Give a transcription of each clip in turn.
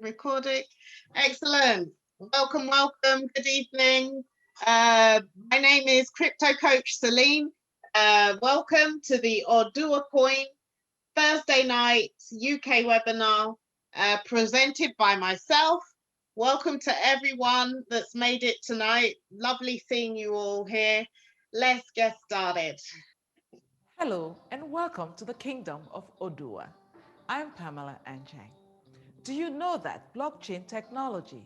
Recording. Excellent. Welcome. Good evening. My name is Crypto Coach Celine. Welcome to the Oduwa Coin Thursday night UK webinar presented by myself. Welcome to everyone that's made it tonight. Lovely seeing you all here. Let's get started. Hello and welcome to the Kingdom of Oduwa. I'm Pamela Anchang. Do you know that blockchain technology,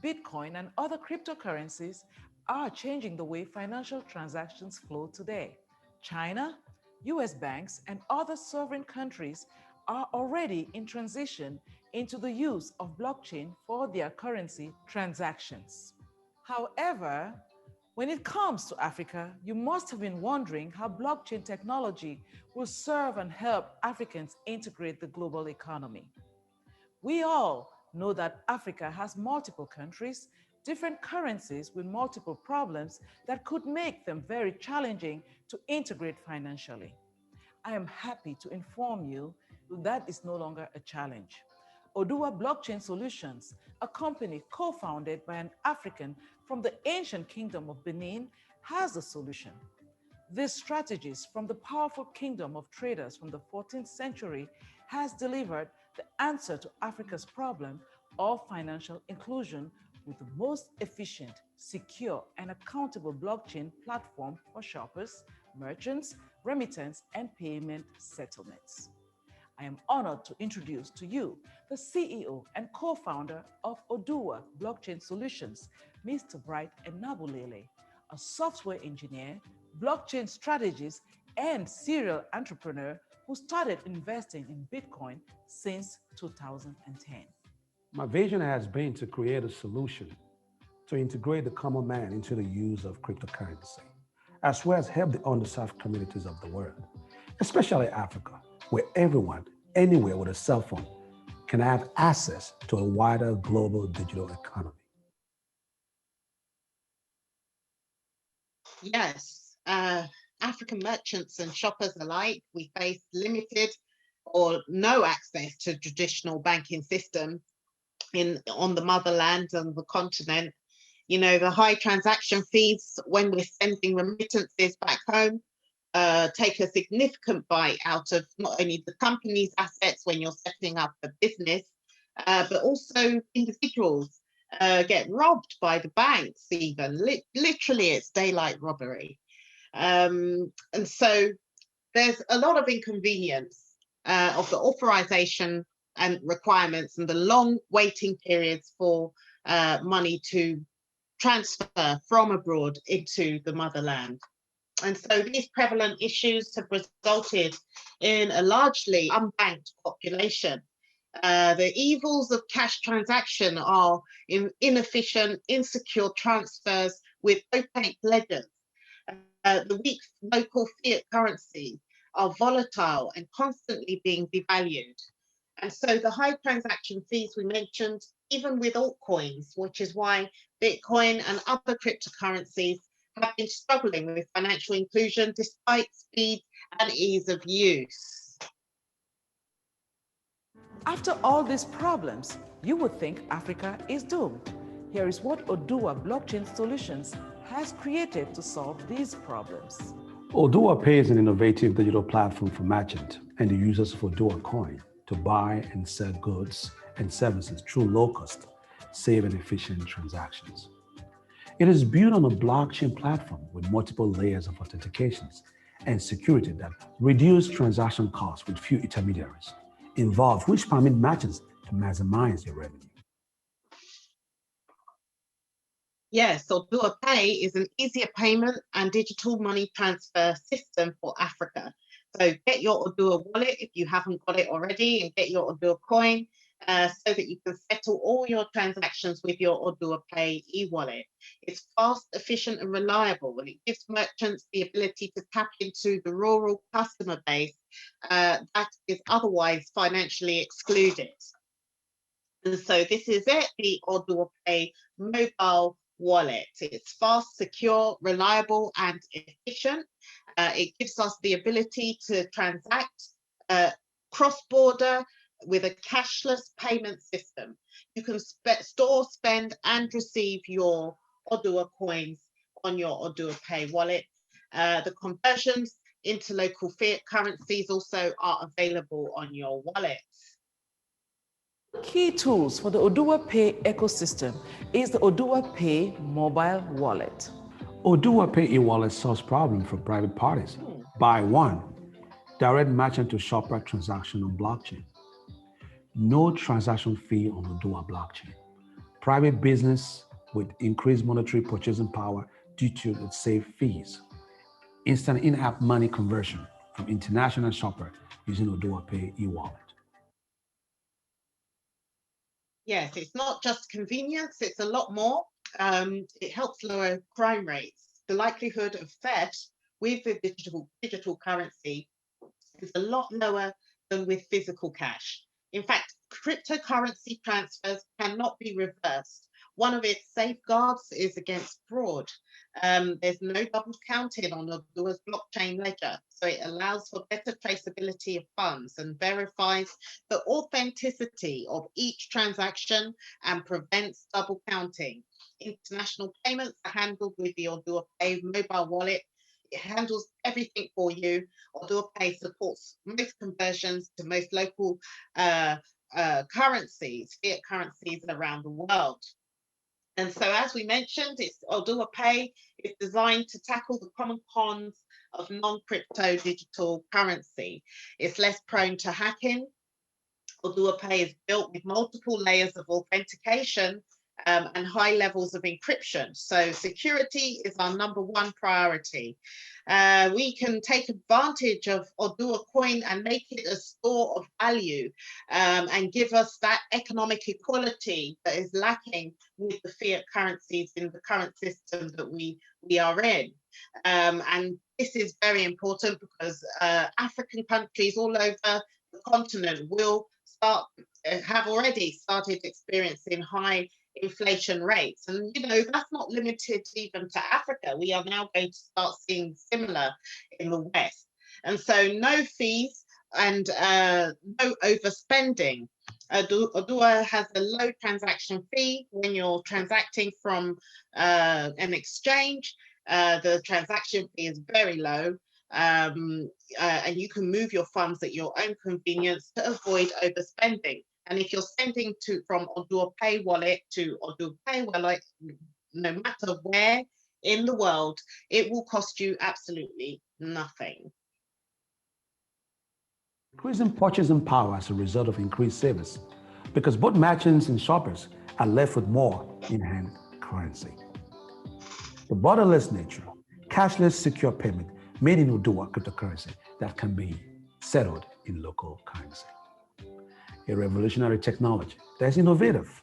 Bitcoin and other cryptocurrencies are changing the way financial transactions flow today? China, US banks and other sovereign countries are already in transition into the use of blockchain for their currency transactions. However, when it comes to Africa, you must have been wondering how blockchain technology will serve and help Africans integrate the global economy. We all know that Africa has multiple countries, different currencies with multiple problems that could make them very challenging to integrate financially. I am happy to inform you that is no longer a challenge. Oduwa Blockchain Solutions, a company co-founded by an African from the ancient kingdom of Benin, has a solution. These strategies from the powerful kingdom of traders from the 14th century has delivered the answer to Africa's problem of financial inclusion with the most efficient, secure, and accountable blockchain platform for shoppers, merchants, remittance, and payment settlements. I am honored to introduce to you the CEO and co-founder of Oduwa Blockchain Solutions, Mr. Bright Enabulele, a software engineer, blockchain strategist, and serial entrepreneur who started investing in Bitcoin since 2010. My vision has been to create a solution to integrate the common man into the use of cryptocurrency, as well as help the underserved communities of the world, especially Africa, where everyone, anywhere with a cell phone, can have access to a wider global digital economy. Yes, African merchants and shoppers alike, we face limited or no access to traditional banking system on the motherland and the continent. You know, the high transaction fees when we're sending remittances back home take a significant bite out of not only the company's assets when you're setting up a business, but also individuals get robbed by the banks even. Literally, it's daylight robbery. And so there's a lot of inconvenience of the authorization and requirements and the long waiting periods for money to transfer from abroad into the motherland. And so these prevalent issues have resulted in a largely unbanked population. The evils of cash transaction are inefficient, insecure transfers with opaque ledgers. The weak local fiat currency are volatile and constantly being devalued. And so the high transaction fees we mentioned, even with altcoins, which is why Bitcoin and other cryptocurrencies have been struggling with financial inclusion despite speed and ease of use. After all these problems, you would think Africa is doomed. Here is what Oduwa Blockchain Solutions has created to solve these problems. OduwaPay is an innovative digital platform for merchants and the users of Oduwa Coin to buy and sell goods and services through low-cost, safe and efficient transactions. It is built on a blockchain platform with multiple layers of authentications and security that reduce transaction costs with few intermediaries involved, which permit merchants to maximize their revenue. Yes, OduwaPay is an easier payment and digital money transfer system for Africa. So get your Oduwa wallet if you haven't got it already, and get your Oduwa coin so that you can settle all your transactions with your OduwaPay e-wallet. It's fast, efficient, and reliable, and it gives merchants the ability to tap into the rural customer base that is otherwise financially excluded. And so this is it, the OduwaPay mobile wallet. It's fast, secure, reliable, and efficient. It gives us the ability to transact cross-border with a cashless payment system. You can store, spend, and receive your Oduwa coins on your OduwaPay wallet. The conversions into local fiat currencies also are available on your wallet. Key tools for the OduwaPay ecosystem is the OduwaPay mobile wallet. OduwaPay e-wallet solves problems for private parties by one, direct merchant to shopper transaction on blockchain. No transaction fee on Oduwa blockchain. Private business with increased monetary purchasing power due to its safe fees. Instant in-app money conversion from international shopper using OduwaPay e-wallet. Yes, it's not just convenience, it's a lot more. It helps lower crime rates. The likelihood of theft with the digital currency is a lot lower than with physical cash. In fact, cryptocurrency transfers cannot be reversed. One of its safeguards is against fraud. There's no double counting on Oduwa's blockchain ledger, so it allows for better traceability of funds and verifies the authenticity of each transaction and prevents double counting. International payments are handled with the OduwaPay mobile wallet. It handles everything for you. OduwaPay supports most conversions to most local currencies, fiat currencies around the world. And so, as we mentioned, OduwaPay is designed to tackle the common cons of non-crypto digital currency. It's less prone to hacking. OduwaPay is built with multiple layers of authentication and high levels of encryption. So security is our number one priority. We can take advantage of Oduwa Coin and make it a store of value and give us that economic equality that is lacking with the fiat currencies in the current system that we are in. And this is very important because African countries all over the continent will have already started experiencing high inflation rates. And, that's not limited even to Africa. We are now going to start seeing similar in the West. And so no fees and no overspending. Oduwa has a low transaction fee when you're transacting from an exchange. The transaction fee is very low. And you can move your funds at your own convenience to avoid overspending. And if you're sending from OduwaPay wallet to OduwaPay wallet, no matter where in the world, it will cost you absolutely nothing. Increasing purchasing power as a result of increased savings, because both merchants and shoppers are left with more in-hand currency. The borderless nature, cashless secure payment made in Oduwa cryptocurrency that can be settled in local currency. A revolutionary technology that is innovative,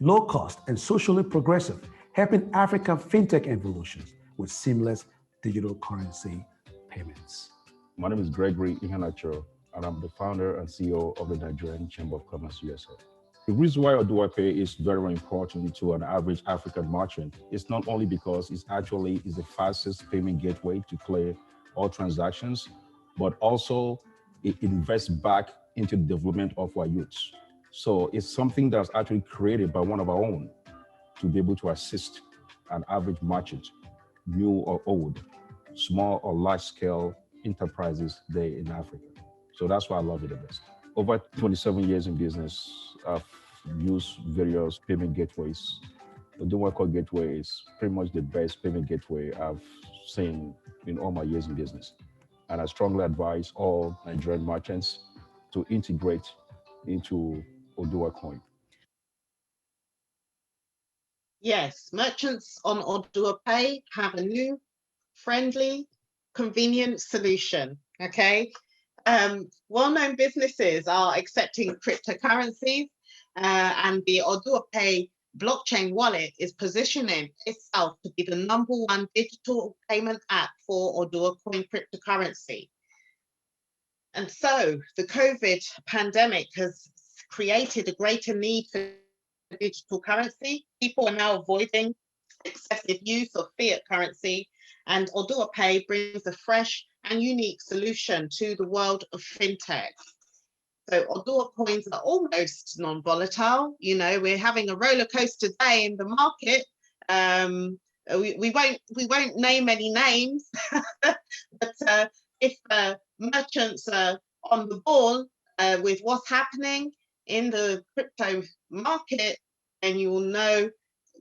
low cost, and socially progressive, helping African fintech evolutions with seamless digital currency payments. My name is Gregory Ihanacho, and I'm the founder and CEO of the Nigerian Chamber of Commerce USA. The reason why OduwaPay is very important to an average African merchant is not only because it actually is the fastest payment gateway to clear all transactions, but also it invests back into the development of our youths. So it's something that's actually created by one of our own to be able to assist an average merchant, new or old, small or large scale enterprises there in Africa. So that's why I love it the best. Over 27 years in business, I've used various payment gateways. The Oduwa gateway is pretty much the best payment gateway I've seen in all my years in business. And I strongly advise all Nigerian merchants to integrate into Oduwa Coin. Yes, merchants on OduwaPay have a new, friendly, convenient solution. Okay. Well-known businesses are accepting cryptocurrencies, and the OduwaPay blockchain wallet is positioning itself to be the number one digital payment app for Oduwa Coin cryptocurrency. And so the COVID pandemic has created a greater need for digital currency. People are now avoiding excessive use of fiat currency, and OduwaPay brings a fresh and unique solution to the world of fintech. So Oduwa coins are almost non-volatile. You know, we're having a roller coaster day in the market. We won't name any names, but if merchants are on the ball with what's happening in the crypto market, then you will know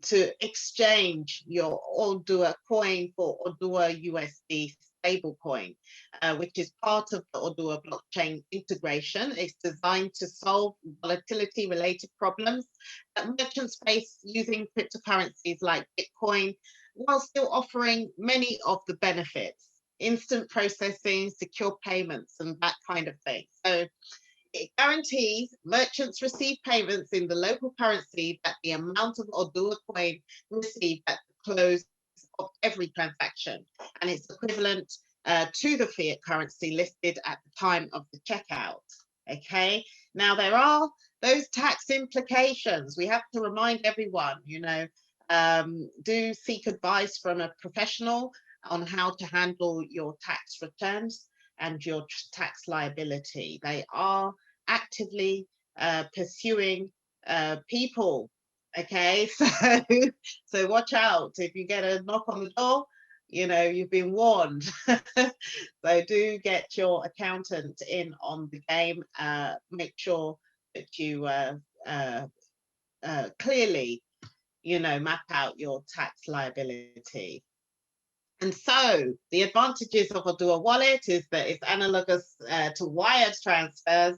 to exchange your Oduwa coin for Oduwa USD stablecoin, which is part of the Oduwa blockchain integration. It's designed to solve volatility-related problems that merchants face using cryptocurrencies like Bitcoin, while still offering many of the benefits: instant processing, secure payments, and that kind of thing. So it guarantees merchants receive payments in the local currency that the amount of Oduwa coin received at the close of every transaction, and it's equivalent to the fiat currency listed at the time of the checkout. Okay, now there are those tax implications. We have to remind everyone, you know, do seek advice from a professional on how to handle your tax returns and your tax liability. They are actively pursuing people. Okay, so watch out. If you get a knock on the door, you know, you've been warned. So do get your accountant in on the game. Make sure that you clearly, you know, map out your tax liability. And so the advantages of Oduwa Wallet is that it's analogous to wired transfers.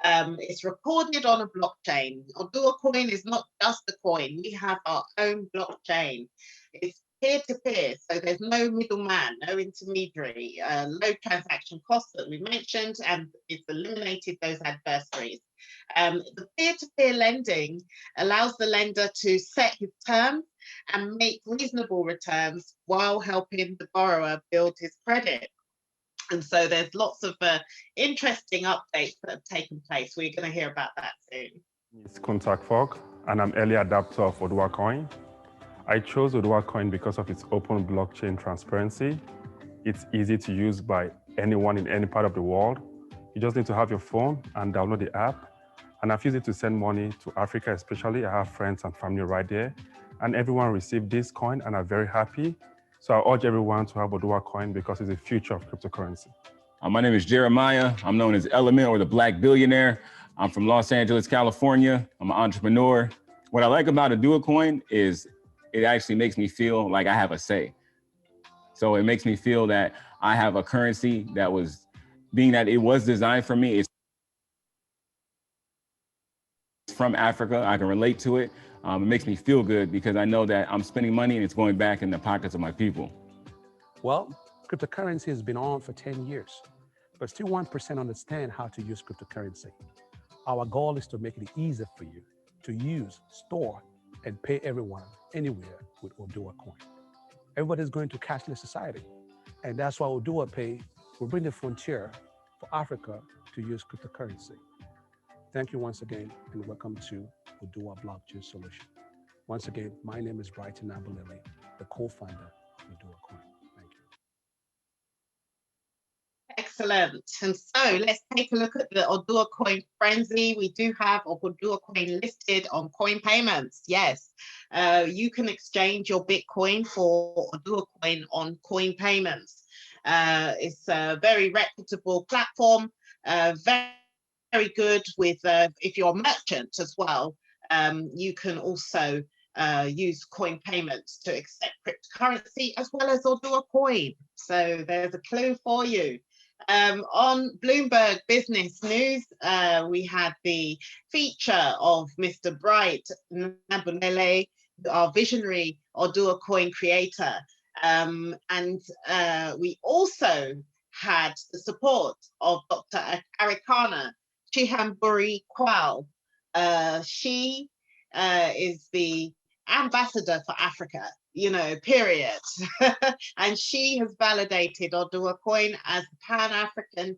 It's recorded on a blockchain. Oduwa Coin is not just a coin. We have our own blockchain. It's peer-to-peer, so there's no middleman, no intermediary, low transaction costs that we mentioned, and it's eliminated those adversaries. The peer-to-peer lending allows the lender to set his terms and make reasonable returns while helping the borrower build his credit. And so there's lots of interesting updates that have taken place. We're going to hear about that soon. It's Contact Fog, and I'm early adopter of Oduwa Coin. I chose Oduwa Coin because of its open blockchain transparency. It's easy to use by anyone in any part of the world. You just need to have your phone and download the app. And I've used it to send money to Africa especially. I have friends and family right there. And everyone received this coin and are very happy. So I urge everyone to have Oduwa Coin because it's the future of cryptocurrency. My name is Jeremiah. I'm known as Element or the Black Billionaire. I'm from Los Angeles, California. I'm an entrepreneur. What I like about Oduwa Coin is it actually makes me feel like I have a say. So it makes me feel that I have a currency that was, being that it was designed for me, it's from Africa, I can relate to it. It makes me feel good because I know that I'm spending money and it's going back in the pockets of my people. Well, cryptocurrency has been on for 10 years, but still 1% understand how to use cryptocurrency. Our goal is to make it easier for you to use, store, and pay everyone anywhere with Oduwa Coin. Everybody's going to cashless society, and that's why OduwaPay will bring the frontier for Africa to use cryptocurrency. Thank you once again, and welcome to Oduwa Blockchain Solution. Once again, my name is Brighton Abolele, the co-founder of Oduwa Coin. Thank you. Excellent. And so let's take a look at the Oduwa Coin frenzy. We do have Oduwa Coin listed on Coin Payments. Yes, you can exchange your Bitcoin for Oduwa Coin on Coin Payments. It's a very reputable platform, very good with, if you're a merchant as well, you can also use Coin Payments to accept cryptocurrency as well as Oduwa Coin. So there's a clue for you. On Bloomberg Business News, we had the feature of Mr. Bright Nabunele, our visionary Oduwa Coin creator. And we also had the support of Dr. Arikana Chihamburi Kwal. She is the ambassador for Africa, you know, period. And she has validated Oduwa Coin as the Pan-African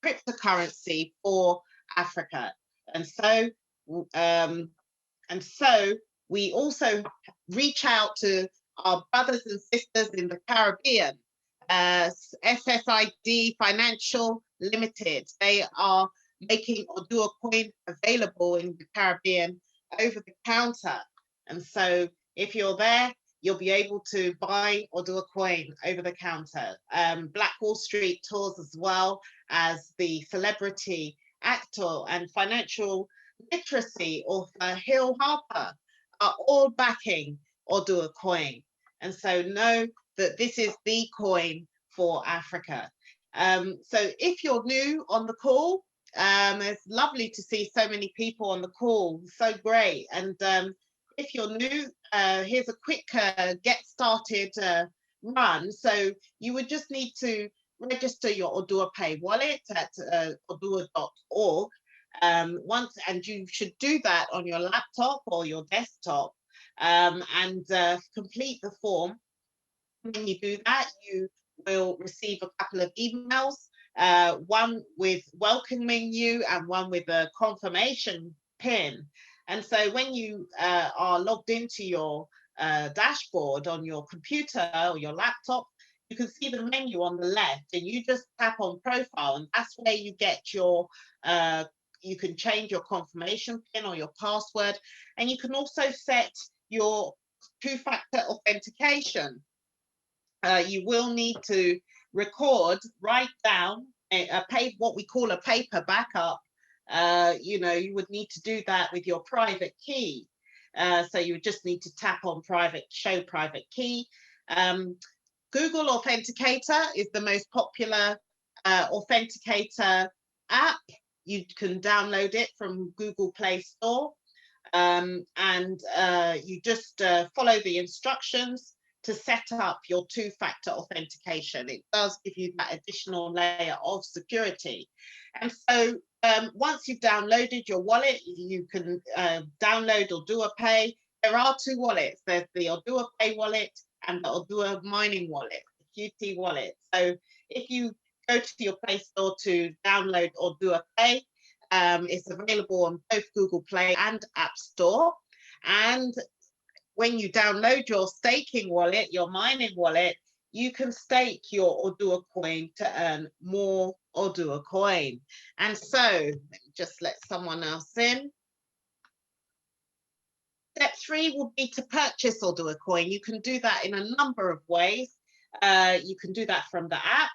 cryptocurrency for Africa. And so we also reach out to our brothers and sisters in the Caribbean, SSID Financial Limited. They are making Oduwa Coin available in the Caribbean over the counter. And so if you're there, you'll be able to buy Oduwa Coin over the counter. Black Wall Street tours, as well as the celebrity actor and financial literacy author Hill Harper, are all backing Oduwa Coin. And so know that this is the coin for Africa. So if you're new on the call, it's lovely to see so many people on the call, so great. And if you're new, here's a quick get started run. So you would just need to register your OduwaPay wallet at odua.org. And you should do that on your laptop or your desktop, and complete the form. When you do that, you will receive a couple of emails, one with welcoming you and one with a confirmation pin. And so when you are logged into your dashboard on your computer or your laptop, you can see the menu on the left, and you just tap on profile, and that's where you get your you can change your confirmation pin or your password, and you can also set your two-factor authentication. You will need to write down what we call a paper backup. You would need to do that with your private key. So you would just need to tap on show private key. Google Authenticator is the most popular authenticator app. You can download it from Google Play Store, and you just follow the instructions to set up your two-factor authentication. It does give you that additional layer of security. And so once you've downloaded your wallet, you can download OduwaPay. There are two wallets. There's the OduwaPay wallet and the Oduwa mining wallet, the QT wallet. So if you go to your Play Store to download OduwaPay, it's available on both Google Play and App Store. And when you download your staking wallet, your mining wallet, you can stake your Oduwa Coin to earn more Oduwa Coin. And so let me just let someone else in. Step 3 will be to purchase Oduwa Coin. You can do that in a number of ways. You can do that from the app,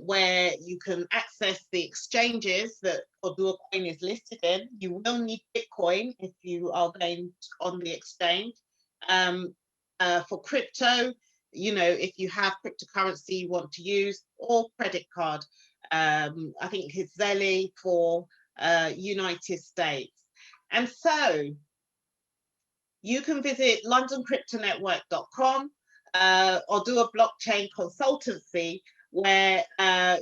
where you can access the exchanges that Oduwa Coin is listed in. You will need Bitcoin if you are going on the exchange. For crypto, if you have cryptocurrency you want to use, or credit card. I think it's Zelle for United States. And so you can visit londoncryptonetwork.com, Oduwa Blockchain Consultancy, where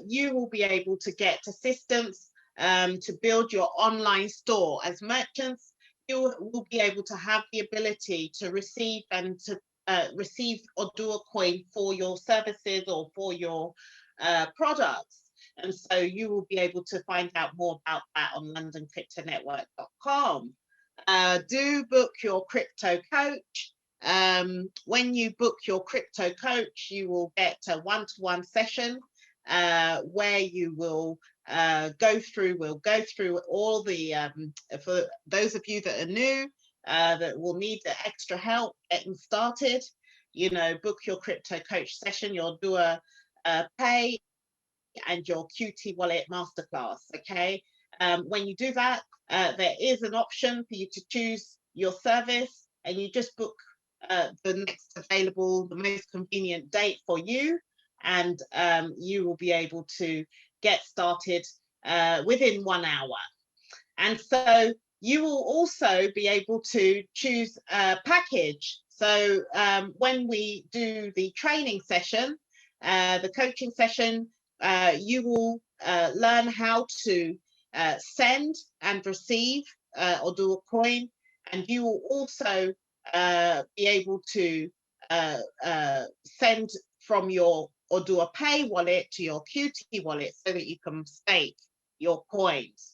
you will be able to get assistance to build your online store. As merchants, you will be able to have the ability to receive receive Oduwa Coin for your services or for your products. And so you will be able to find out more about that on londoncryptonetwork.com. Do book your crypto coach. When you book your crypto coach, you will get a one-to-one session where you will go through all the, for those of you that are new, that will need the extra help getting started, book your crypto coach session, your OduwaPay and your QT wallet masterclass, okay? When you do that, there is an option for you to choose your service, and you just book the next available, the most convenient date for you, and you will be able to get started within 1 hour. And so you will also be able to choose a package. So when we do the training session, the coaching session, you will learn how to send and receive Oduwa Coin, and you will also be able to send from your OduwaPay wallet to your QT wallet so that you can stake your coins.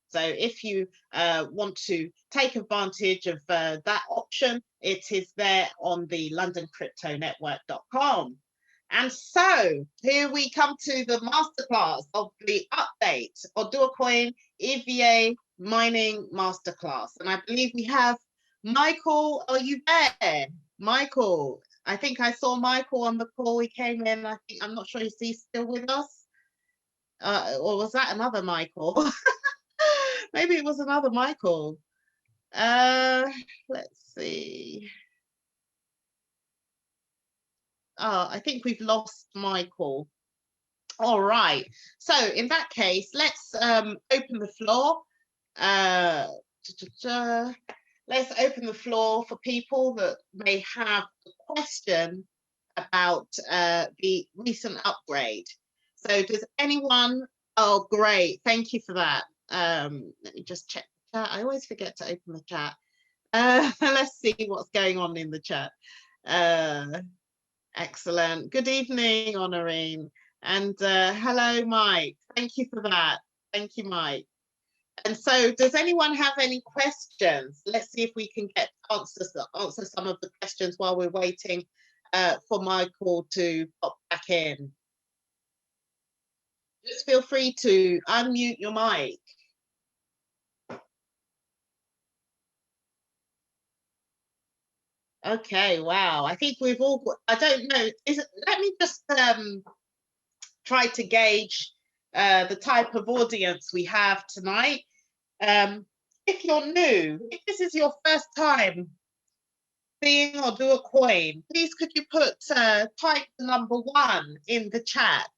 So if you want to take advantage of that option, it is there on the londoncryptonetwork.com. And so here we come to the masterclass of the update, Oduwa Coin EVA mining masterclass. And I believe we have Michael. Are you there? Michael, I think I saw Michael on the call. He came in. I'm not sure if he's still with us. Or was that another Michael? Maybe it was another Michael. Let's see. Oh, I think we've lost Michael. All right. So in that case, let's open the floor. Let's open the floor for people that may have a question about the recent upgrade. So does anyone? Oh, great. Thank you for that. Let me just check the chat. I always forget to open the chat. Let's see what's going on in the chat. Excellent. Good evening, Honorine. And hello, Mike. Thank you for that. Thank you, Mike. And so does anyone have any questions? Let's see if we can get answer some of the questions while we're waiting for Michael to pop back in. Just feel free to unmute your mic. Okay, wow. I think we've all got, I don't know. Let me just try to gauge the type of audience we have tonight. If you're new, if this is your first time seeing Oduwa Coin, please could you put type the number 1 in the chat.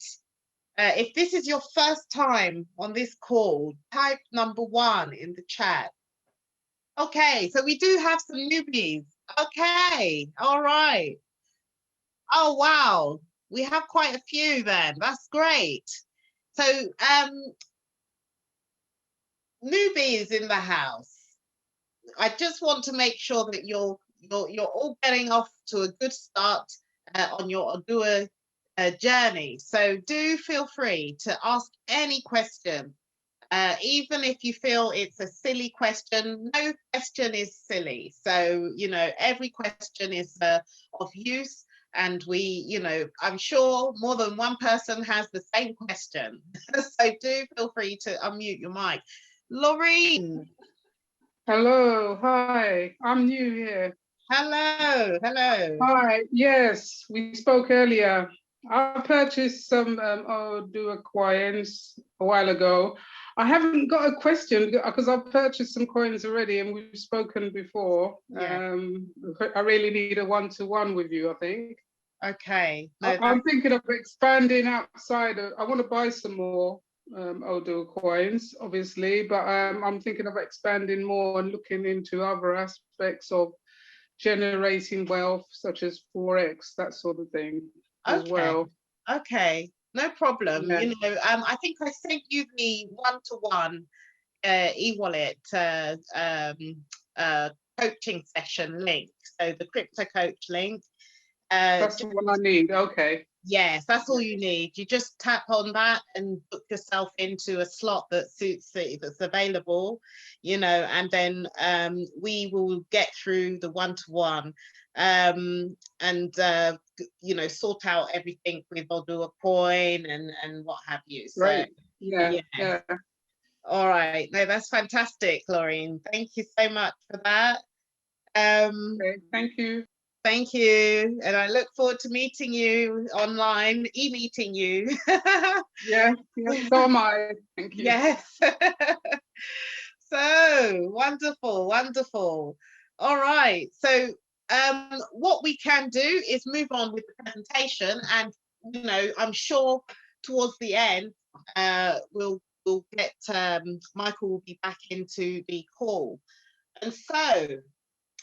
If this is your first time on this call, type number 1 in the chat. Okay, so we do have some newbies. Okay, all right. Oh, wow. We have quite a few then. That's great. So newbies in the house. I just want to make sure that you're all getting off to a good start on your Oduwa journey. So do feel free to ask any question, even if you feel it's a silly question. No question is silly. So, you know, every question is of use. And we, you know, I'm sure more than one person has the same question. So do feel free to unmute your mic. Laureen. Hello, hi, I'm new here. Hello, hello. Hi, yes, we spoke earlier. I purchased some Oduwa coins a while ago. I haven't got a question because I've purchased some coins already and we've spoken before. Yeah. I really need a one-to-one with you, I think. Okay. No, I'm thinking of expanding outside. I want to buy some more Oduwa coins, obviously, but I'm thinking of expanding more and looking into other aspects of generating wealth, such as Forex, that sort of thing, as well. Okay, no problem. Yeah. You know, I think I sent you the one-to-one e-wallet coaching session link. So the crypto coach link. That's the one I need. Okay. Yes, that's all you need. You just tap on that and book yourself into a slot that suits that's available, you know, and then we will get through the one-to-one and you know, sort out everything with Oduwa Coin and what have you. So right. Yeah. All right. No, that's fantastic, Laureen. Thank you so much for that. Okay, thank you. Thank you. And I look forward to meeting you online, e-meeting you. Yeah, so am I. Thank you. Yes. So wonderful, wonderful. All right. So what we can do is move on with the presentation, and you know, I'm sure towards the end we'll get Michael will be back into the call. And so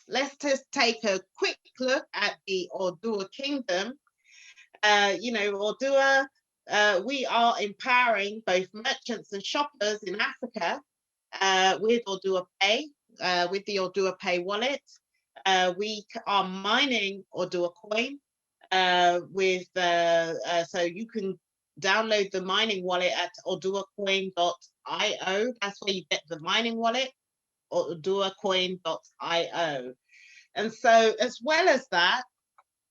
let's just take a quick look at the Oduwa Kingdom. You know, Oduwa, we are empowering both merchants and shoppers in Africa with OduwaPay, with the OduwaPay wallet. We are mining Oduwa Coin with, so you can download the mining wallet at oduwacoin.io. That's where you get the mining wallet, oduwacoin.io. And so as well as that,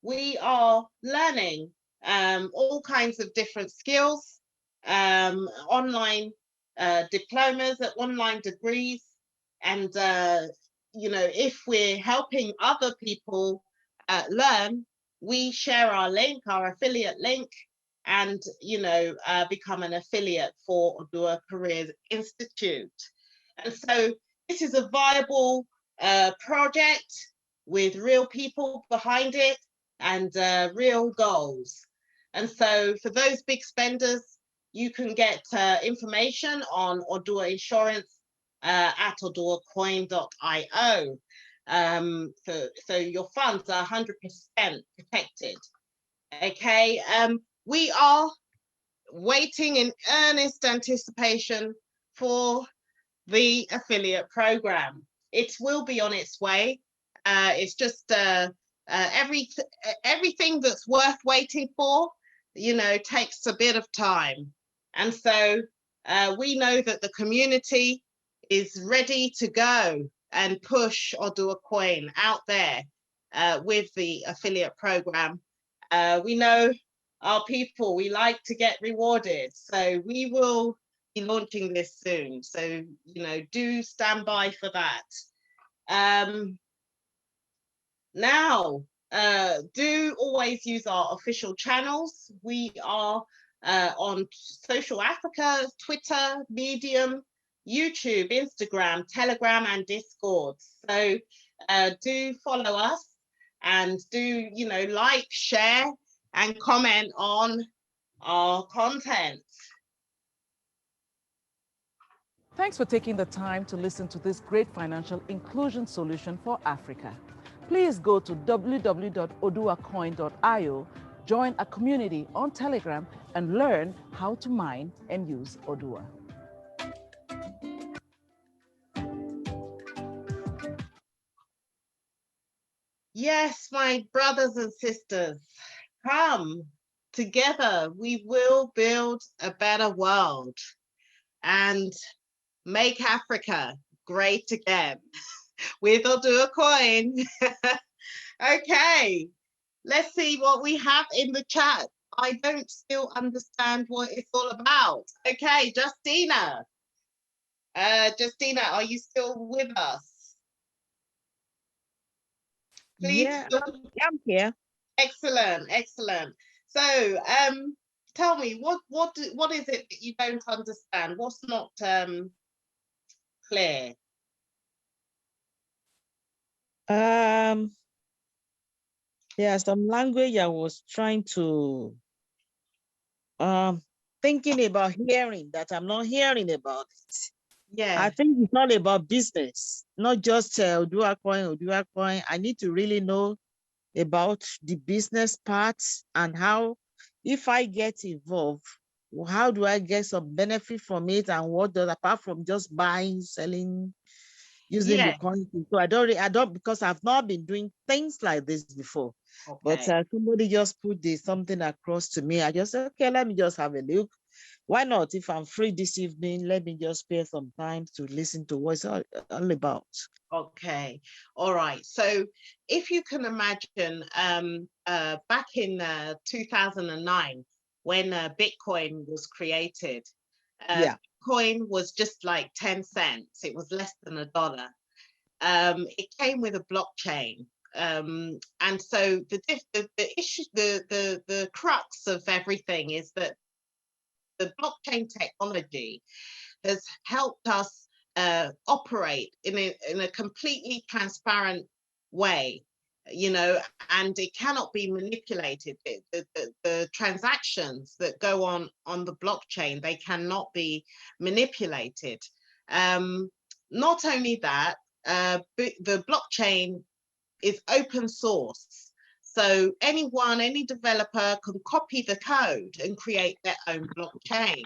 we are learning all kinds of different skills, online diplomas, online degrees. And, you know, if we're helping other people learn, we share our link, our affiliate link, and, you know, become an affiliate for Oduwa Careers Institute. And so this is a viable project with real people behind it and real goals. And so for those big spenders, you can get information on Oduwa Insurance at oduwacoin.io. So your funds are 100% protected. Okay, we are waiting in earnest anticipation for the affiliate program. It will be on its way. It's just everything that's worth waiting for, you know, takes a bit of time. And so we know that the community is ready to go and push Oduwa Coin out there with the affiliate program. We know our people, we like to get rewarded. So we will be launching this soon. So, you know, do stand by for that. Now, do always use our official channels. We are on Social Africa, Twitter, Medium, YouTube, Instagram, Telegram, and Discord. So do follow us and do, you know, like, share, and comment on our content. Thanks for taking the time to listen to this great financial inclusion solution for Africa. Please go to www.oduwacoin.io, join a community on Telegram, and learn how to mine and use Oduwa. Yes, my brothers and sisters, come together. We will build a better world and make Africa great again with Oduwa Coin. Okay, let's see what we have in the chat. I don't still understand what it's all about. Okay, Justina. Justina, are you still with us? Please. Yeah, I'm here. Excellent, excellent. So, tell me, what is it that you don't understand? What's not clear? Yeah, some language I was trying to thinking about hearing that I'm not hearing about it. Yeah. I think it's not about business, not just Oduwa Coin. I need to really know about the business parts and how, if I get involved, how do I get some benefit from it, and what does, apart from just buying, selling, using the coin. So I don't, because I've not been doing things like this before. Okay. But somebody just put something across to me. I just said, okay, let me just have a look. Why not? If I'm free this evening, let me just spare some time to listen to what it's all about. Okay, all right. So if you can imagine, back in 2009, when Bitcoin was created, Bitcoin was just like 10 cents. It was less than $1. It came with a blockchain. And so the issue, the crux of everything is that the blockchain technology has helped us operate in a completely transparent way, you know, and it cannot be manipulated. The transactions that go on the blockchain, they cannot be manipulated. Not only that, the blockchain is open source. So anyone, any developer can copy the code and create their own blockchain,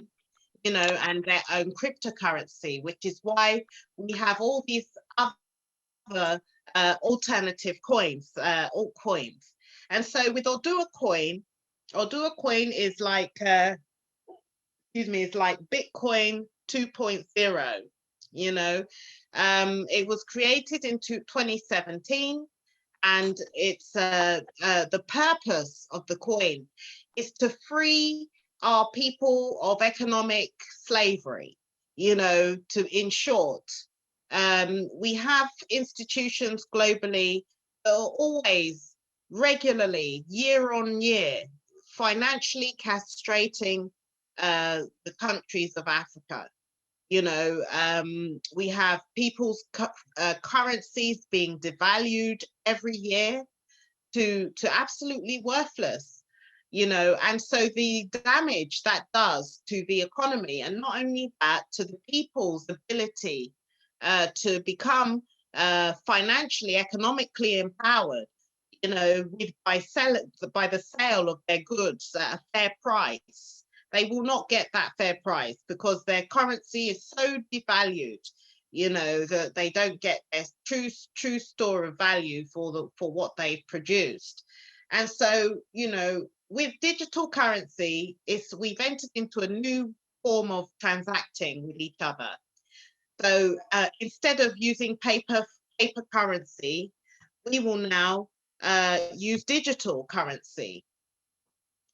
you know, and their own cryptocurrency, which is why we have all these other alternative coins, altcoins. And so with Oduwa Coin is like, is like Bitcoin 2.0, you know. It was created in 2017. And it's the purpose of the coin is to free our people of economic slavery, you know, in short. We have institutions globally that are always, regularly, year on year, financially castrating the countries of Africa. You know, we have people's currencies being devalued every year to absolutely worthless, you know, and so the damage that does to the economy, and not only that, to the people's ability to become financially, economically empowered, you know, by the sale of their goods at a fair price. They will not get that fair price because their currency is so devalued, you know, that they don't get their true store of value for what they've produced. And so, you know, with digital currency, we've entered into a new form of transacting with each other. So instead of using paper currency, we will now use digital currency.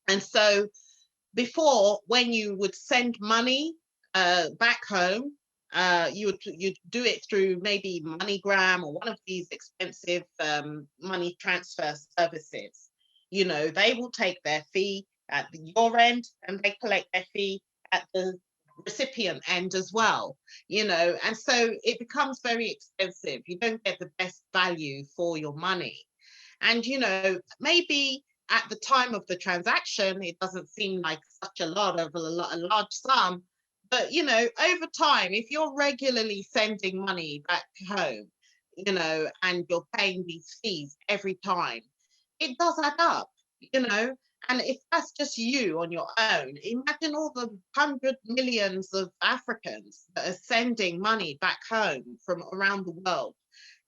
And so before, when you would send money back home, you'd do it through maybe MoneyGram or one of these expensive money transfer services. You know, they will take their fee at your end and they collect their fee at the recipient end as well, you know, and so it becomes very expensive. You don't get the best value for your money. And, you know, maybe at the time of the transaction, it doesn't seem like such a large sum. But, you know, over time, if you're regularly sending money back home, you know, and you're paying these fees every time, it does add up, you know. And if that's just you on your own, imagine all the 100 millions of Africans that are sending money back home from around the world.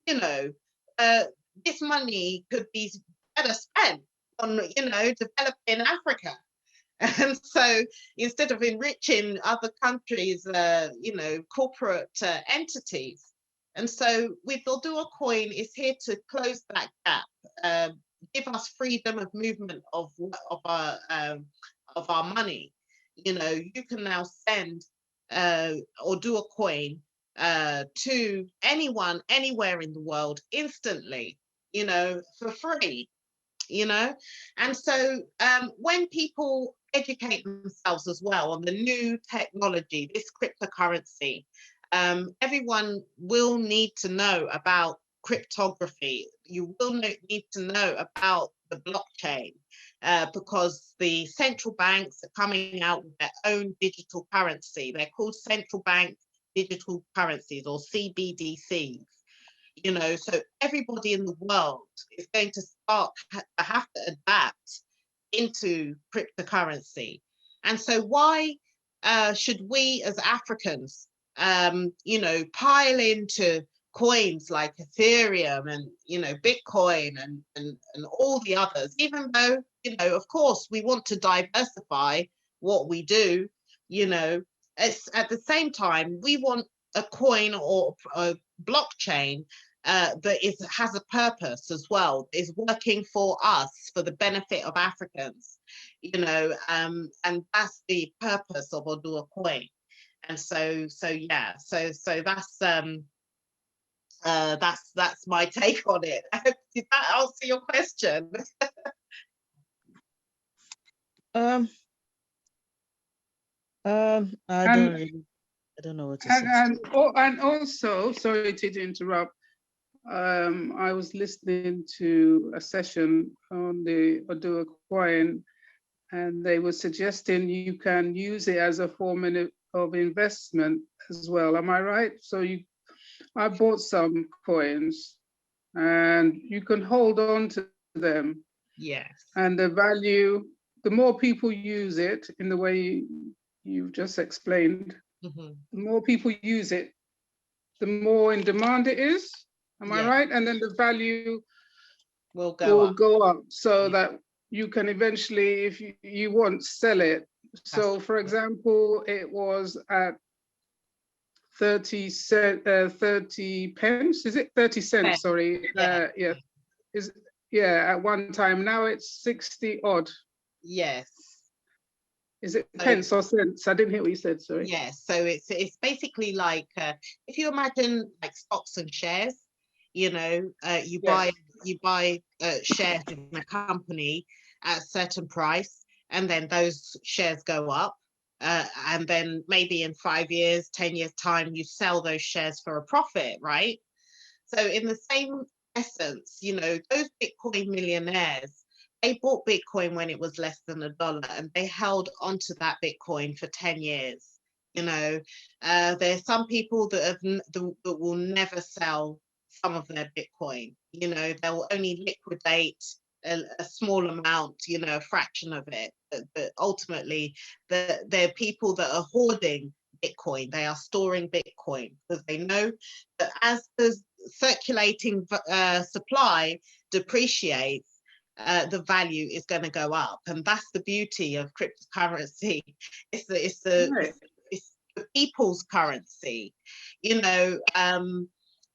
You know, this money could be better spent on, you know, developing Africa. And so instead of enriching other countries, you know, corporate entities. And so with Oduwa Coin, it's here to close that gap, give us freedom of movement of our money. You know, you can now send Oduwa Coin to anyone, anywhere in the world instantly, you know, for free. You know, and so when people educate themselves as well on the new technology, this cryptocurrency, everyone will need to know about cryptography. You will need to know about the blockchain because the central banks are coming out with their own digital currency. They're called central bank digital currencies, or CBDCs. You know, so everybody in the world is going to have to adapt into cryptocurrency. And so why should we as Africans, you know, pile into coins like Ethereum and, you know, Bitcoin and all the others, even though, you know, of course, we want to diversify what we do, you know, it's, at the same time, we want a coin or a blockchain that has a purpose as well, is working for us, for the benefit of Africans, you know, and that's the purpose of Oduwa Coin. And so yeah, so that's my take on it. Did that answer your question? I don't know what to say. And also, sorry to interrupt. I was listening to a session on the Oduwa Coin, and they were suggesting you can use it as a form of investment as well. Am I right? So I bought some coins, and you can hold on to them. Yes. And the value, the more people use it in the way you've just explained, the more people use it, the more in demand it is. Am I right? And then the value will go up so that you can eventually, if you want, sell it. So for example, it was at 30 pence, is it 30 cents? Sorry, yeah, at one time. Now it's 60 odd. Yes. Is it So- pence or cents? I didn't hear what you said, sorry. Yes, so it's basically like if you imagine like stocks and shares, you know, you buy shares in a company at a certain price, and then those shares go up, and then maybe in 5 years, 10 years time, you sell those shares for a profit, right? So in the same essence, you know, those Bitcoin millionaires, they bought Bitcoin when it was less than $1, and they held onto that Bitcoin for 10 years. You know, there's some people that that will never sell some of their Bitcoin. You know, they'll only liquidate a small amount, you know, a fraction of it. But ultimately, they're people that are hoarding Bitcoin. They are storing Bitcoin because they know that as the circulating supply depreciates, the value is going to go up, and that's the beauty of cryptocurrency. It's the people's currency, you know.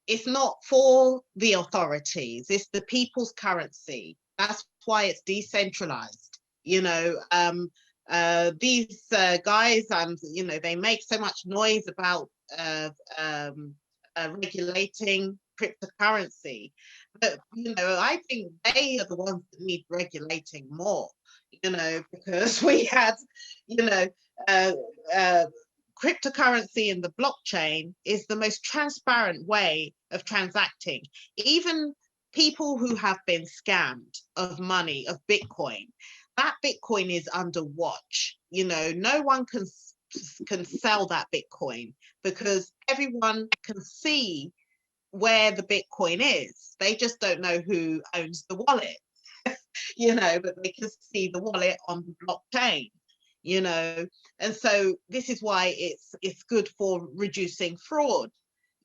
It's not for the authorities, it's the people's currency. That's why it's decentralized, you know. These guys, you know, they make so much noise about regulating cryptocurrency, but you know, I think they are the ones that need regulating more, you know, because we had, you know, cryptocurrency and the blockchain is the most transparent way of transacting. Even people who have been scammed of money, of Bitcoin, that Bitcoin is under watch. You know, no one can sell that Bitcoin because everyone can see where the Bitcoin is. They just don't know who owns the wallet, you know, but they can see the wallet on the blockchain, you know. And so this is why it's good for reducing fraud.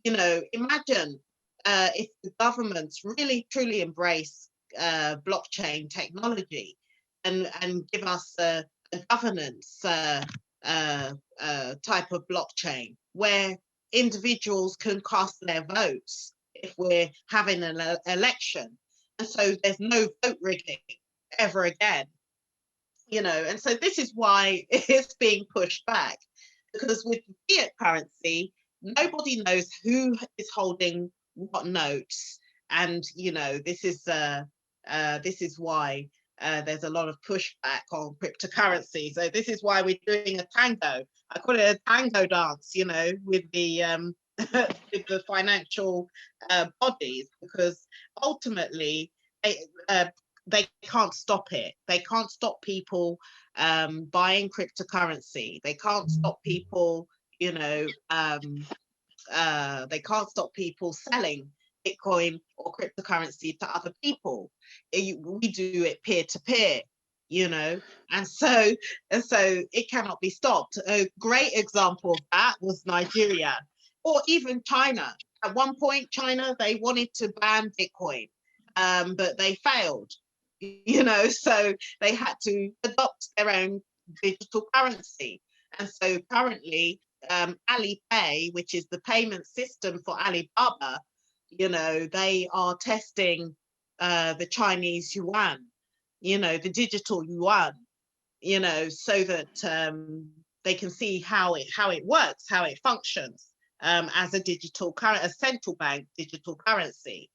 You know, imagine if the governments really truly embrace blockchain technology and give us a governance type of blockchain where individuals can cast their votes if we're having an election, and so there's no vote rigging ever again, you know. And so this is why it's being pushed back, because with fiat currency, nobody knows who is holding what notes, and you know, this is why there's a lot of pushback on cryptocurrency. So this is why we're doing a tango. I call it a tango dance, you know, with the with the financial bodies, because ultimately they can't stop it. They can't stop people buying cryptocurrency. They can't stop people, you know, they can't stop people selling Bitcoin or cryptocurrency to other people. We do it peer to peer, you know, and so it cannot be stopped. A great example of that was Nigeria, or even China. At one point, China, they wanted to ban Bitcoin, but they failed, you know, so they had to adopt their own digital currency. And so currently, Alipay, which is the payment system for Alibaba, you know, they are testing the Chinese yuan, you know, the digital yuan, you know, so that they can see how it works, how it functions as a digital currency, a central bank digital currency.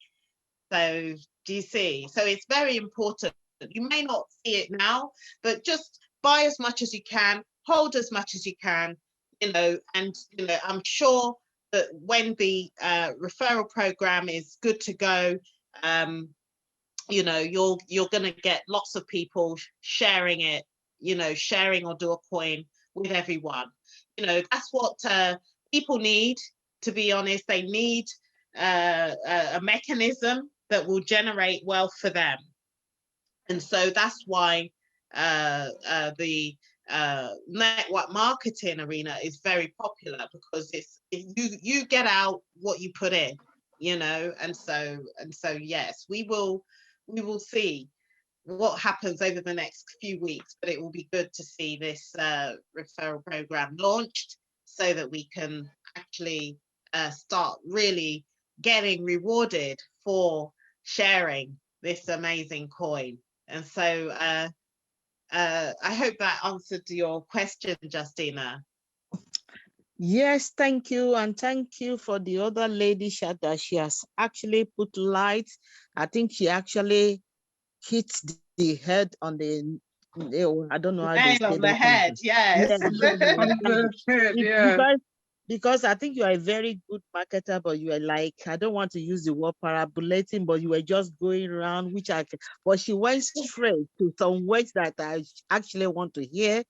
So do you see? So it's very important. You may not see it now, but just buy as much as you can, hold as much as you can, you know, and you know, I'm sure that when the referral program is good to go, you know, you're going to get lots of people sharing it, you know, sharing Oduwa Coin with everyone. You know, that's what people need. To be honest, they need a mechanism that will generate wealth for them. And so that's why the network marketing arena is very popular, because it's you get out what you put in, you know. And so yes, we will see what happens over the next few weeks, but it will be good to see this referral program launched so that we can actually start really getting rewarded for sharing this amazing coin. And so I hope that answered your question, Justina. Yes, thank you. And thank you for the other lady that she has actually put light. I think she actually hit the head on the, I don't know how they Nail say on the that. head, yes. Yeah, On the head, yeah. because I think you are a very good marketer, but you are like, I don't want to use the word parabolating, but you were just going around, but she went straight to some words that I actually want to hear.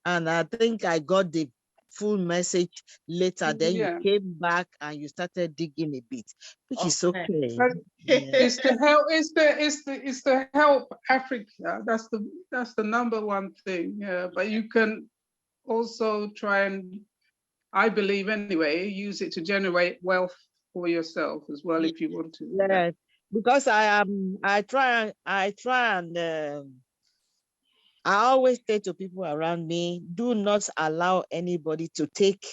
And I think I got the full message later. Then you Yeah. came back and you started digging a bit, which is Okay. okay. But Yeah. it's to help. It's to help Africa. That's the number one thing. Yeah, but you can also try and, I believe anyway, use it to generate wealth for yourself as well if you want to. Yeah, because I try and I always say to people around me, do not allow anybody to take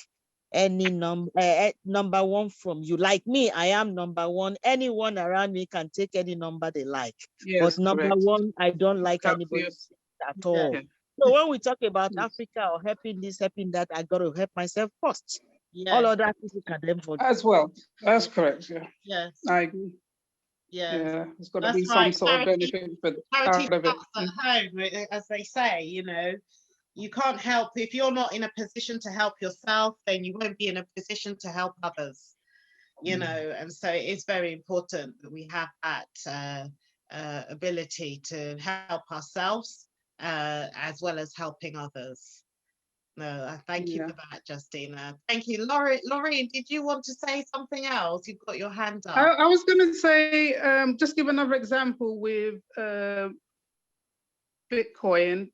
any number one from you. Like me, I am number one. Anyone around me can take any number they like. Yes, But number correct. one, I don't like Up to anybody yours. at all. Yeah. So when we talk about Yes. Africa or helping this, helping that, I got to help myself first. Yes. All other people can then for As well. That's correct. Yeah. Yes. I agree. Yes. Yeah. There's got to That's be some right. sort of benefit for Charity out of it. starts at home, as they say. You can't help if you're not in a position to help yourself, then you won't be in a position to help others. And so it is very important that we have that ability to help ourselves as well as helping others. No, thank you Yeah. for that, Justina. Thank you, Laureen. Did you want to say something else? You've got your hand up. I was going to say, just give another example with Bitcoin.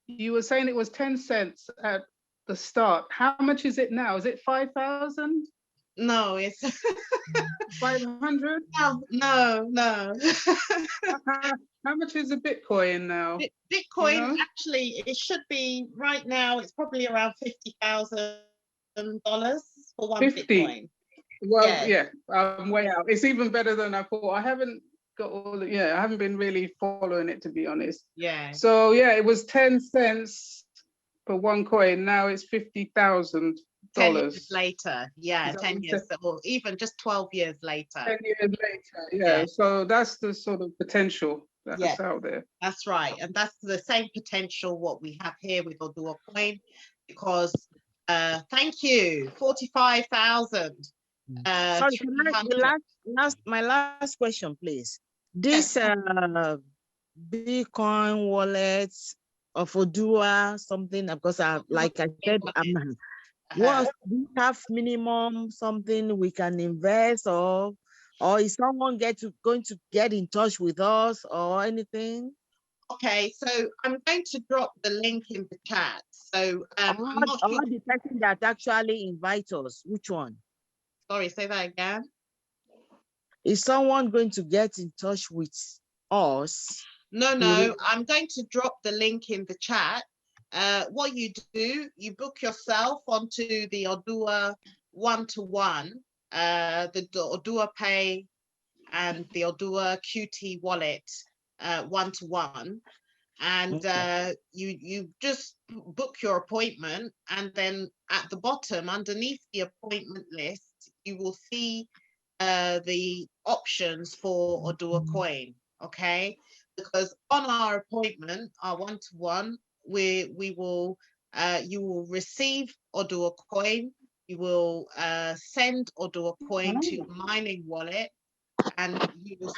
You were saying it was 10 cents at the start. How much is it now? Is it 5,000? No, it's 500? no. How much is a Bitcoin now? Bitcoin, You know? actually, it should be right now. It's probably around $50,000 for one 50. Bitcoin. Well, Yes. yeah, I'm way out. It's even better than I thought. I haven't got I haven't been really following it, to be honest. Yeah. So yeah, it was 10 cents for one coin. Now it's $50,000. 10 years later. Yeah, Is that 10 what you years, said? or even just 12 years later. 10 years later, yeah. So that's the sort of potential that's out there. That's right. And that's the same potential what we have here with Oduwa Coin, because thank you, 45,000. Sorry, my last question, please. This Bitcoin wallet of Oduwa something, because like I said, what do you have minimum something we can invest, or is someone going to get in touch with us or anything? Okay, so I'm going to drop the link in the chat. So I'm not sure. The person that actually invite us, which one? Sorry, say that again. Is someone going to get in touch with us? No, I'm going to drop the link in the chat. What you do, you book yourself onto the Oduwa one-to-one, the OduwaPay and the Oduwa QT wallet one-to-one. And you just book your appointment, and then at the bottom underneath the appointment list you will see the options for Oduwa Coin. Okay, because on our appointment, our one-to-one, we will you will receive Oduwa Coin, you will send Oduwa Coin to your mining wallet, and you will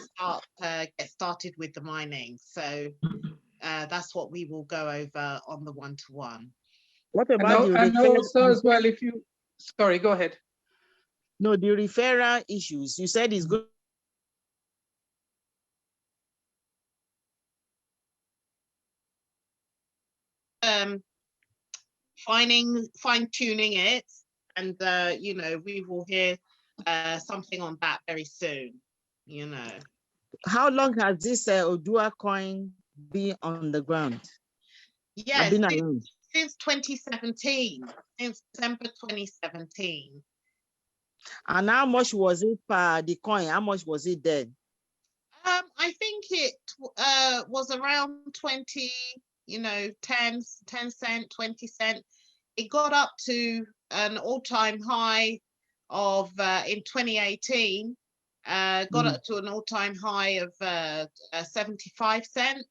get started with the mining. So that's what we will go over on the one-to-one. What about and also as well, if you, sorry, go ahead. No, the referral issues. You said it's good. Fine-tuning it, and we will hear something on that very soon. How long has this Oduwa Coin been on the ground? Yes, since 2017, since December 2017. And how much was it per the coin? How much was it then? I think it was around 20 10 cent, 20 cent. It got up to an all-time high of in 2018, got up to an all-time high of 75 cent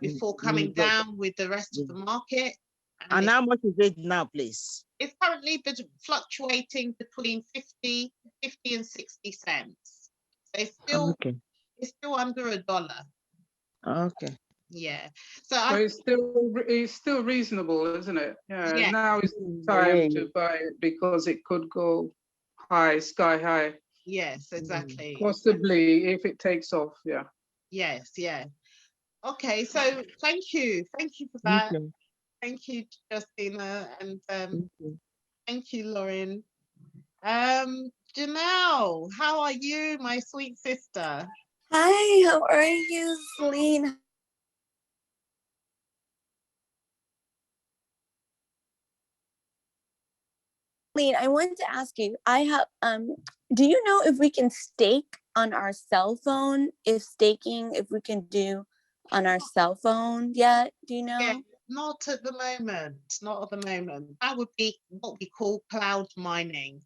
before coming down with the rest of the market. And how much is it now, please? It's currently fluctuating between 50 and 60 cents. So it's still under $1. Okay. Yeah. So it's still reasonable, isn't it? Yeah. Now is the time to buy it because it could go high, sky high. Yes, exactly. Possibly if it takes off. Yeah. Yes, yeah. Okay, so thank you for that. Thank you, Justina, and thank you, Lauren. Janelle, how are you, my sweet sister? Hi, how are you, Celine? Celine, I wanted to ask you, I have do you know if we can stake on our cell phone? If we can do on our cell phone yet? Do you know? Yeah, not at the moment. Not at the moment. That would be what we call cloud mining.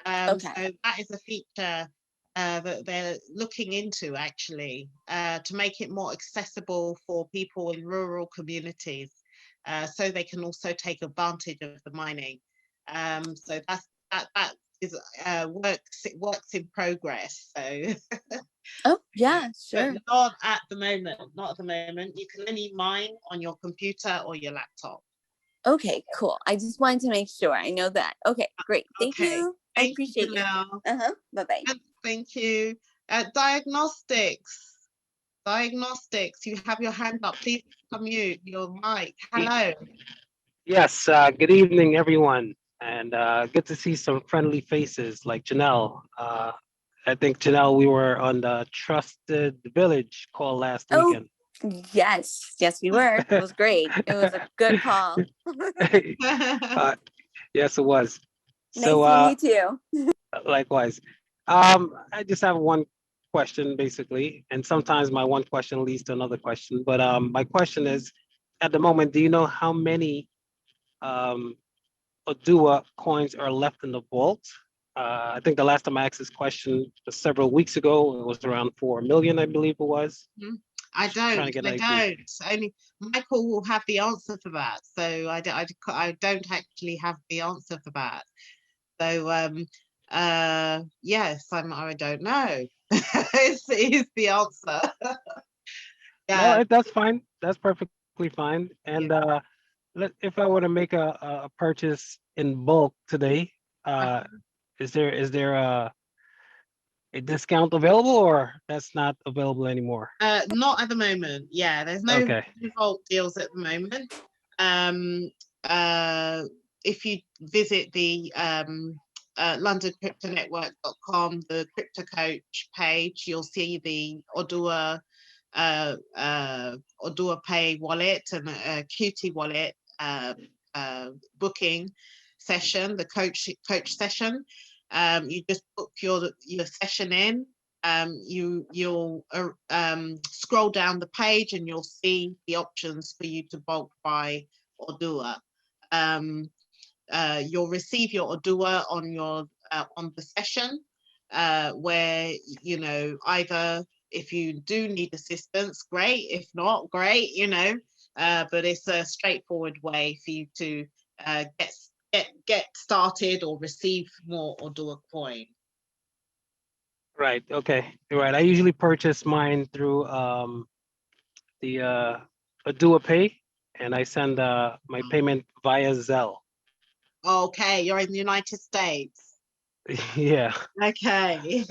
So that is a feature that they're looking into actually to make it more accessible for people in rural communities, so they can also take advantage of the mining. So that is works in progress. So. Oh yeah, sure. But not at the moment. Not at the moment. You can only mine on your computer or your laptop. Okay, cool. I just wanted to make sure. I know that. Okay, great. Thank you. I appreciate you. Bye-bye. Thank you. Diagnostics. You have your hand up. Please unmute your mic. Hello. Yes, good evening, everyone. And good to see some friendly faces like Janelle. I think, Janelle, we were on the Trusted Village call last weekend. Yes, we were. It was great. It was a good call. Yes, it was. Nice to meet you. Likewise. I just have one question, basically, and sometimes my one question leads to another question. But my question is, at the moment, do you know how many Oduwa coins are left in the vault? I think the last time I asked this question was several weeks ago. It was around 4 million, I believe it was. I don't. Only Michael will have the answer for that. So I don't actually have the answer for that. So yes, I don't know. is the answer. Yeah. No, that's fine. That's perfectly fine. And if I were to make a purchase in bulk today, is there a discount available, or that's not available anymore? Not at the moment. Yeah, there's no default deals at the moment. If you visit the LondonCryptoNetwork.com, the Crypto Coach page, you'll see the Oduwa Pay wallet and Qt wallet booking session, the coach session. You just book your session in. You'll scroll down the page and you'll see the options for you to bulk buy Oduwa. You'll receive your Oduwa on the session, where either if you do need assistance, great. If not, great. But it's a straightforward way for you to get started or receive more Oduwa coin. Right. Okay. Right. I usually purchase mine through the OduwaPay, and I send my payment via Zelle. Okay, you're in the United States. Yeah. Okay.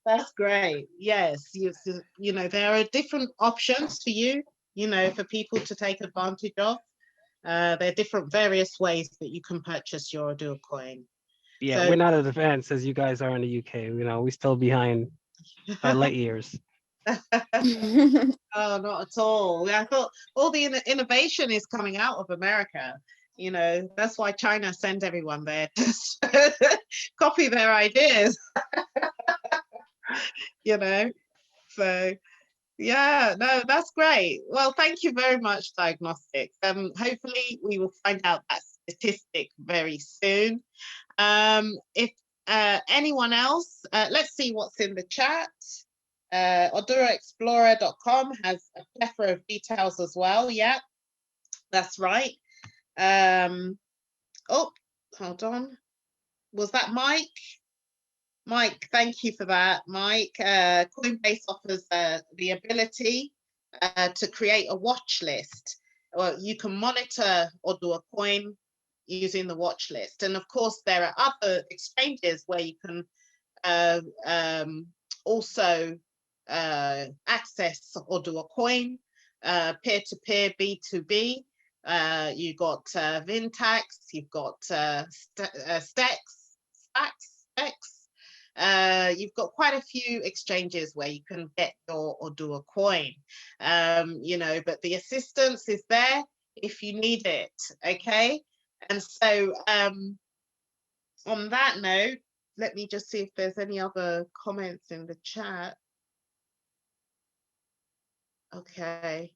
That's great. Yes, there are different options for you, for people to take advantage of. There are different various ways that you can purchase your Oduwa coin. Yeah, so, we're not as advanced as you guys are in the UK. We're still behind by light years. Oh, not at all. I thought all the innovation is coming out of America. That's why China sends everyone there to copy their ideas. So Yeah, no, that's great. Well, thank you very much, Diagnostics. Hopefully we will find out that statistic very soon. If anyone else, let's see what's in the chat. OduwaExplorer.com has a plethora of details as well. Yeah, that's right. Oh, hold on. Was that Mike? Mike, thank you for that. Mike, Coinbase offers the ability to create a watch list. Well, you can monitor Oduwa Coin using the watch list. And of course, there are other exchanges where you can also access Oduwa Coin, peer-to-peer, B2B. You've got Vintax, you've got Stacks. You've got quite a few exchanges where you can get your Oduwa Coin, you know, but the assistance is there if you need it, okay? And so on that note, let me just see if there's any other comments in the chat. Okay.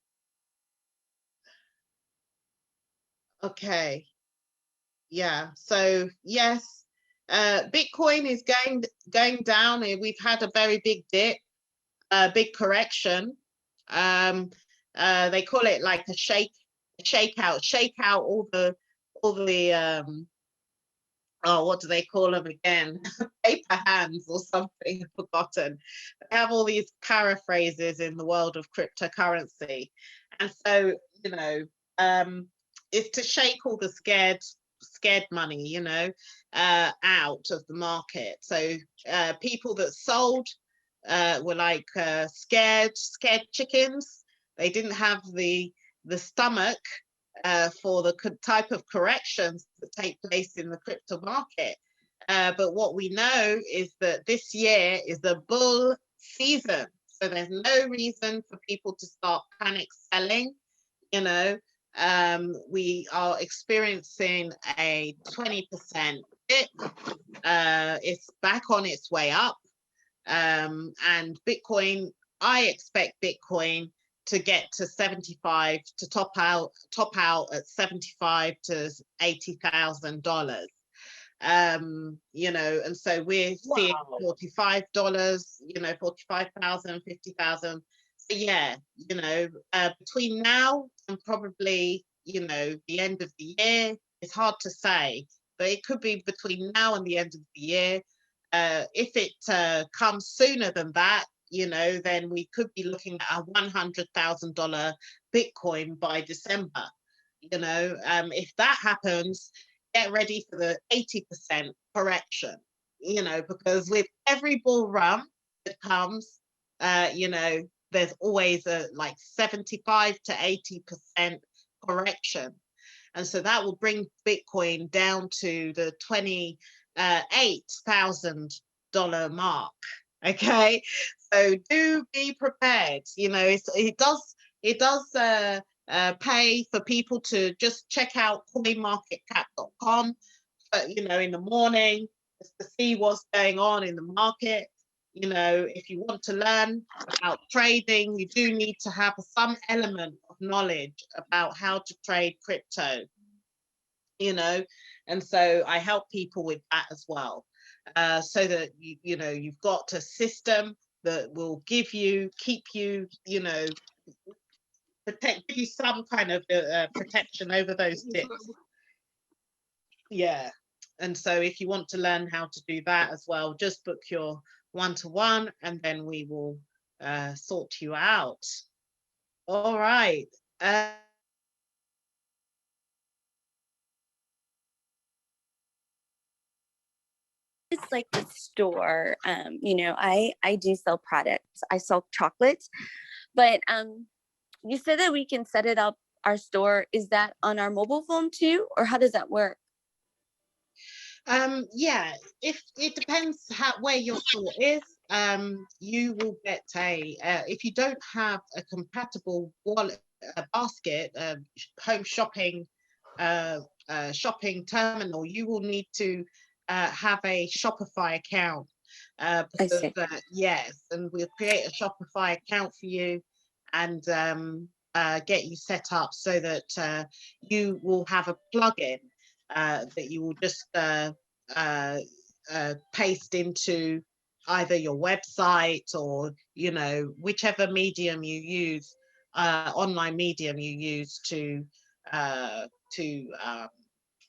Okay. Yeah, so yes, Bitcoin is going down. We've had a very big dip, big correction. They call it like a shakeout, shake out all the oh, what do they call them again? Paper hands or something, I've forgotten. They have all these paraphrases in the world of cryptocurrency. And so, you know, it's to shake all the scared money, you know, out of the market. So people that sold were like scared chickens. They didn't have the stomach for the type of corrections that take place in the crypto market. But what we know is that this year is the bull season. So there's no reason for people to start panic selling. You know, we are experiencing a 20% dip. It's back on its way up. And Bitcoin, I expect Bitcoin to get to 75, to top out at 75 to $80,000. You know, and so we're seeing $45, you know, 45,000, 50,000. So yeah, you know, between now and probably, you know, the end of the year, it's hard to say, but it could be between now and the end of the year. If it comes sooner than that, you know, then we could be looking at a $100,000 Bitcoin by December. You know, if that happens, get ready for the 80% correction, you know, because with every bull run that comes, you know, there's always a like 75 to 80% correction. And so that will bring Bitcoin down to the $28,000 mark. Okay, so do be prepared. You know, it does pay for people to just check out coinmarketcap.com, but you know, in the morning, just to see what's going on in the market. You know, if you want to learn about trading, you do need to have some element of knowledge about how to trade crypto. You know, and so I help people with that as well. So that you know, you've got a system that will keep you, you know, give you some kind of protection over those dips. Yeah, and so if you want to learn how to do that as well, just book your one-to-one, and then we will sort you out. All right. It's like the store. You know, I do sell products. I sell chocolates, but you said that we can set it up, our store. Is that on our mobile phone too, or how does that work? Yeah, if it depends where your store is. You will get if you don't have a compatible wallet, a basket, home shopping shopping terminal, you will need to have a Shopify account. Because, yes, and we'll create a Shopify account for you. and get you set up so that you will have a plugin that you will just paste into either your website or, you know, whichever medium you use, online medium you use to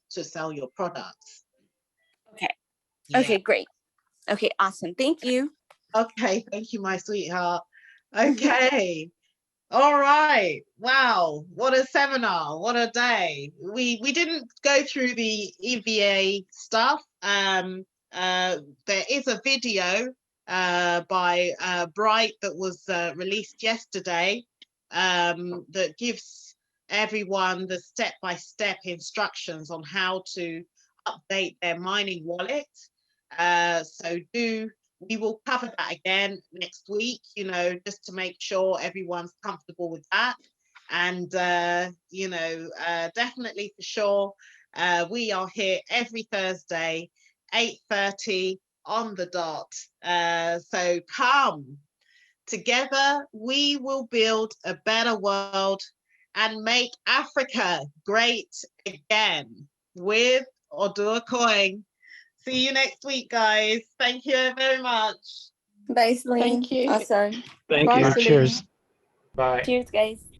sell your products. Okay. Yeah. Okay, great. Okay, awesome. Thank you. Okay, thank you, my sweetheart. Okay. All right. Wow, what a seminar, what a day. We didn't go through the EVA stuff. There is a video by Bright that was released yesterday that gives everyone the step-by-step instructions on how to update their mining wallet. So we will cover that again next week, you know, just to make sure everyone's comfortable with that. And, you know, definitely for sure, we are here every Thursday, 8:30 on the dot. So come together, we will build a better world and make Africa great again with Oduwa Coin. See you next week, guys. Thank you very much. Bye, Celine. Thank you. Oh, sorry. Thank Bye, you. Celine. Cheers. Bye. Cheers, guys.